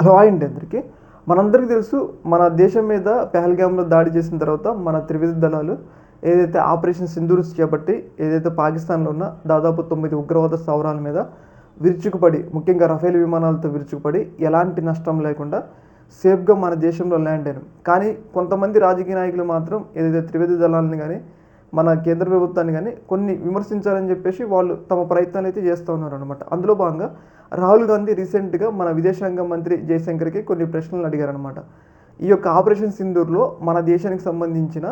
Hello hi అండి అందరికీ. మనందరికీ తెలుసు, మన దేశం మీద పెహల్గామ్లో దాడి చేసిన తర్వాత మన త్రివిధ దళాలు ఏదైతే ఆపరేషన్ సింధూర్ చేపట్టి ఏదైతే పాకిస్తాన్లో ఉన్న దాదాపు 9 ఉగ్రవాద స్థావరాల మీద విరుచుకుపడి, ముఖ్యంగా రఫేల్ విమానాలతో విరుచుకుపడి ఎలాంటి నష్టం లేకుండా సేఫ్గా మన దేశంలో ల్యాండ్ అయినాం. కానీ కొంతమంది రాజకీయ నాయకులు మాత్రం ఏదైతే త్రివిధ దళాలని కానీ మన కేంద్ర ప్రభుత్వాన్ని కానీ కొన్ని విమర్శించాలని చెప్పేసి వాళ్ళు తమ ప్రయత్నాలు అయితే చేస్తూ ఉన్నారనమాట. అందులో భాగంగా రాహుల్ గాంధీ రీసెంట్గా మన విదేశాంగ మంత్రి జయశంకర్కి కొన్ని ప్రశ్నలు అడిగారనమాట. ఈ యొక్క ఆపరేషన్ సింధూర్లో మన దేశానికి సంబంధించిన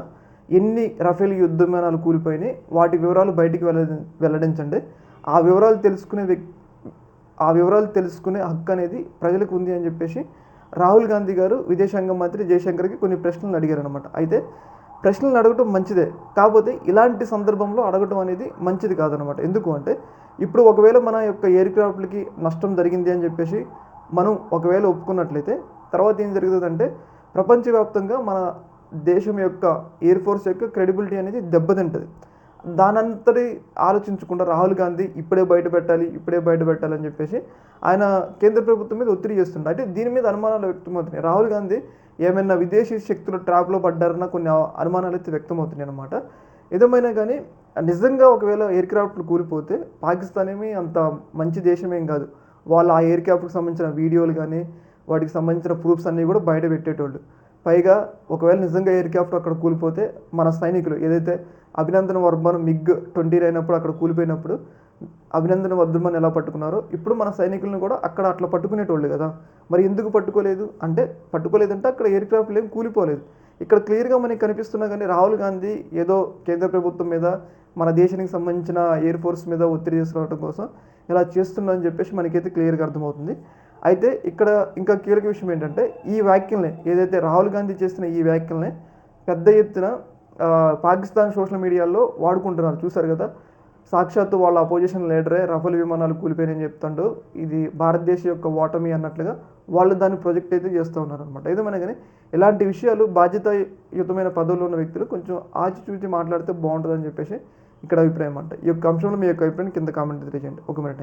ఎన్ని రఫేల్ యుద్ధ విమానాలు కూలిపోయినాయి, వాటి వివరాలు బయటికి వెల్లడించండి. ఆ వివరాలు తెలుసుకునే హక్కు అనేది ప్రజలకు ఉంది అని చెప్పేసి రాహుల్ గాంధీ గారు విదేశాంగ మంత్రి జయశంకర్కి కొన్ని ప్రశ్నలు అడిగారనమాట. అయితే ప్రశ్నలు అడగటం మంచిదే, కాకపోతే ఇలాంటి సందర్భంలో అడగటం అనేది మంచిది కాదనమాట. ఎందుకు అంటే ఇప్పుడు ఒకవేళ మన యొక్క ఎయిర్ క్రాఫ్ట్లకి నష్టం జరిగింది అని చెప్పేసి మనం ఒకవేళ ఒప్పుకున్నట్లయితే తర్వాత ఏం జరుగుతుందంటే ప్రపంచవ్యాప్తంగా మన దేశం యొక్క ఎయిర్ ఫోర్స్ యొక్క క్రెడిబిలిటీ అనేది దెబ్బతింటుంది. దానంతటి ఆలోచించకుండా రాహుల్ గాంధీ ఇప్పుడే బయట పెట్టాలని చెప్పేసి ఆయన కేంద్ర ప్రభుత్వం మీద ఒత్తిడి చేస్తుండే. అంటే దీని మీద అనుమానాలు వ్యక్తమవుతున్నాయి. రాహుల్ గాంధీ ఏమైనా విదేశీ శక్తుల ట్రాప్లో పడ్డారన్న కొన్ని అనుమానాలు అయితే వ్యక్తమవుతున్నాయి అన్నమాట. ఏదేమైనా కానీ నిజంగా ఒకవేళ ఎయిర్ క్రాఫ్ట్లు కూలిపోతే పాకిస్తాన్ ఏమీ అంత మంచి దేశమేం కాదు. వాళ్ళు ఆ ఎయిర్ క్రాఫ్ట్కి సంబంధించిన వీడియోలు కానీ వాటికి సంబంధించిన ప్రూఫ్స్ అన్నీ కూడా బయట పెట్టేటోళ్ళు. పైగా ఒకవేళ నిజంగా ఎయిర్ క్రాఫ్ట్ అక్కడ కూలిపోతే మన సైనికులు ఏదైతే అభినందన్ వర్ధమాన్ MiG-29 అయినప్పుడు అక్కడ కూలిపోయినప్పుడు అభినందన్ వర్ధమాన్ ఎలా పట్టుకున్నారో ఇప్పుడు మన సైనికులను కూడా అక్కడ అట్లా పట్టుకునేటోళ్ళు కదా. మరి ఎందుకు పట్టుకోలేదంటే అక్కడ ఎయిర్ క్రాఫ్ట్లు ఏం కూలిపోలేదు. ఇక్కడ క్లియర్గా మనకి కనిపిస్తున్నా కానీ రాహుల్ గాంధీ ఏదో కేంద్ర ప్రభుత్వం మీద మన దేశానికి సంబంధించిన ఎయిర్ ఫోర్స్ మీద ఒత్తిడి తీసుకురావడం కోసం ఇలా చేస్తుందని చెప్పేసి మనకైతే క్లియర్గా అర్థమవుతుంది. అయితే ఇక్కడ ఇంకా కీలక విషయం ఏంటంటే ఈ వ్యాఖ్యల్ని ఏదైతే రాహుల్ గాంధీ చేసిన ఈ వ్యాఖ్యల్ని పెద్ద ఎత్తున పాకిస్తాన్ సోషల్ మీడియాలో వాడుకుంటున్నారు. చూసారు కదా, సాక్షాత్తు వాళ్ళ అపోజిషన్ లీడరే రఫేల్ విమానాలు కూలిపోయినని చెప్తాడు, ఇది భారతదేశం యొక్క ఓటమి అన్నట్లుగా వాళ్ళు దాన్ని ప్రొజెక్ట్ అయితే చేస్తూ ఉన్నారనమాట. ఏదేమైనా కానీ ఇలాంటి విషయాలు బాధ్యతాయుతమైన పదవుల్లో ఉన్న వ్యక్తులు కొంచెం ఆచితూచి మాట్లాడితే బాగుంటుందని చెప్పేసి ఇక్కడ అభిప్రాయం అంట. ఈ యొక్క అంశంలో మీ యొక్క అభిప్రాయం కింద కామెంట్ తెలియజేయండి. ఒక మినిట్.